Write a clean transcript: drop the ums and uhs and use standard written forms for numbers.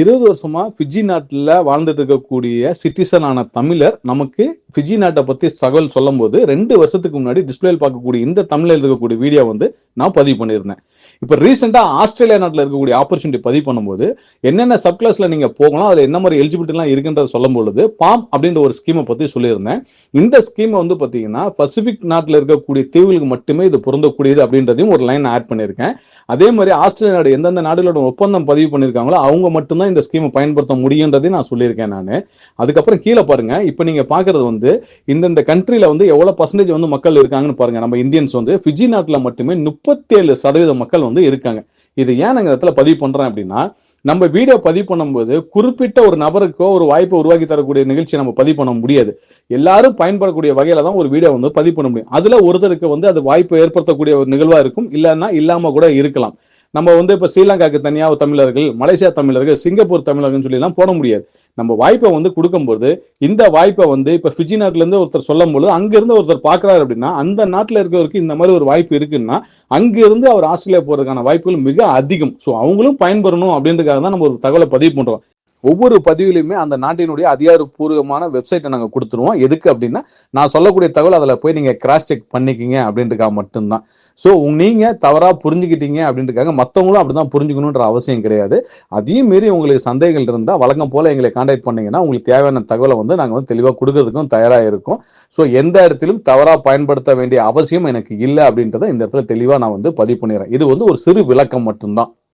20 வருஷமா ஃபிஜி நாட்டுல வாழ்ந்துட்டு இருக்கக்கூடிய சிட்டிசனான தமிழர் நமக்கு ஃபிஜி நாட்டை பத்தி தகவல் சொல்லும் போது 2 வருஷத்துக்கு முன்னாடி டிஸ்பிளேல பார்க்கக்கூடிய இந்த தமிழ்ல இருக்கக்கூடிய வீடியோ வந்து நான் பதிவு பண்ணியிருந்தேன். இப்ப ரீசெண்டா ஆஸ்திரேலியா நாட்டில் இருக்கக்கூடிய ஆப்பர்ச்சுனிட்டி பதிவு பண்ணும்போது என்னென்ன சப் கிளாஸ்ல நீங்க போகலாம், அதுல என்ன மாதிரி எலிஜிபிலிட்டி எல்லாம் இருக்குன்றத சொல்லும் பொழுது பாம் அப்படின்ற ஒரு ஸ்கீமை பத்தி சொல்லியிருந்தேன். இந்த ஸ்கீம் வந்து பாத்தீங்கன்னா பசிபிக் நாட்டில் இருக்கக்கூடிய தீவுகளுக்கு மட்டுமே இது பொருந்தக்கூடியது அப்படின்றதையும் ஒரு லைன் ஆட் பண்ணியிருக்கேன். அதே மாதிரி ஆஸ்திரேலியா நாடு எந்தெந்த நாடுகளோட ஒப்பந்தம் பதிவு பண்ணிருக்காங்களோ அவங்க மட்டும்தான் இந்த ஸ்கீமை பயன்படுத்த முடியுன்றதையும் நான் சொல்லியிருக்கேன். நான் அதுக்கப்புறம் கீழே பாருங்க, இப்ப நீங்க பாக்குறது வந்து இந்த கண்ட்ரில வந்து எவ்வளவு பர்சன்டேஜ் வந்து மக்கள் இருக்காங்கன்னு பாருங்க. நம்ம இந்தியன்ஸ் வந்து ஃபிஜி நாட்டுல மட்டுமே 37% மக்கள் வந்து இருக்காங்க. இது ஏன் நாங்க இடத்துல பதிவு பண்றேன் அப்படின்னா, நம்ம வீடியோ பதிவு பண்ணும்போது குறிப்பிட்ட ஒரு நபருக்கோ ஒரு வாய்ப்பை உருவாக்கி தரக்கூடிய நிகழ்ச்சியை நம்ம பதிவு பண்ண முடியாது. எல்லாரும் பயன்படக்கூடிய வகையில தான் ஒரு வீடியோ வந்து பதிவு பண்ண முடியும். அதுல ஒருத்தருக்கு வந்து அது வாய்ப்பை ஏற்படுத்தக்கூடிய ஒரு நிகழ்வா இருக்கும், இல்லைன்னா இல்லாம கூட இருக்கலாம். நம்ம வந்து இப்ப ஸ்ரீலங்காக்கு தனியா தமிழர்கள், மலேசியா தமிழர்கள், சிங்கப்பூர் தமிழர்கள் சொல்லி எல்லாம் போட முடியாது. நம்ம வாய்ப்பை வந்து கொடுக்கும்போது இந்த வாய்ப்பை வந்து இப்ப ஃபிஜி நாட்டுல இருந்து ஒருத்தர் சொல்லும் பொழுது அங்க இருந்து ஒருத்தர் பாக்குறாரு அப்படின்னா அந்த நாட்டுல இருக்கிறவருக்கு இந்த மாதிரி ஒரு வாய்ப்பு இருக்குன்னா அங்க இருந்து அவர் ஆஸ்திரேலியா போறதுக்கான வாய்ப்புகள் மிக அதிகம். ஸோ அவங்களும் பயன்பெறணும் அப்படின்றதுக்காக தான் நம்ம ஒரு தகவலை பதிவு பண்றோம். ஒவ்வொரு பதிவிலுமே அந்த நாட்டினுடைய அதிகாரப்பூர்வமான வெப்சைட்டை நாங்க கொடுத்துருவோம். எதுக்கு அப்படின்னா நான் சொல்லக்கூடிய தகவல் அதில் போய் நீங்க கிராஸ் செக் பண்ணிக்கிங்க அப்படின்றதுக்காக மட்டும்தான். ஸோ நீங்க தவறா புரிஞ்சுக்கிட்டீங்க அப்படின்றதுக்காக மற்றவங்களும் அப்படிதான் புரிஞ்சுக்கணுன்ற அவசியம் கிடையாது. அதையும் மீறி உங்களுக்கு சந்தேகங்கள் இருந்தால் வழக்கம் போல எங்களை கான்டாக்ட் பண்ணீங்கன்னா உங்களுக்கு தேவையான தகவலை வந்து நாங்கள் வந்து தெளிவாக கொடுக்கறதுக்கும் தயாராக இருக்கும். ஸோ எந்த இடத்திலும் தவறா பயன்படுத்த வேண்டிய அவசியம் எனக்கு இல்லை அப்படின்றத இந்த இடத்துல தெளிவாக நான் வந்து பதிவு பண்ணிடுறேன். இது வந்து ஒரு சிறு விளக்கம் மட்டும்தான்.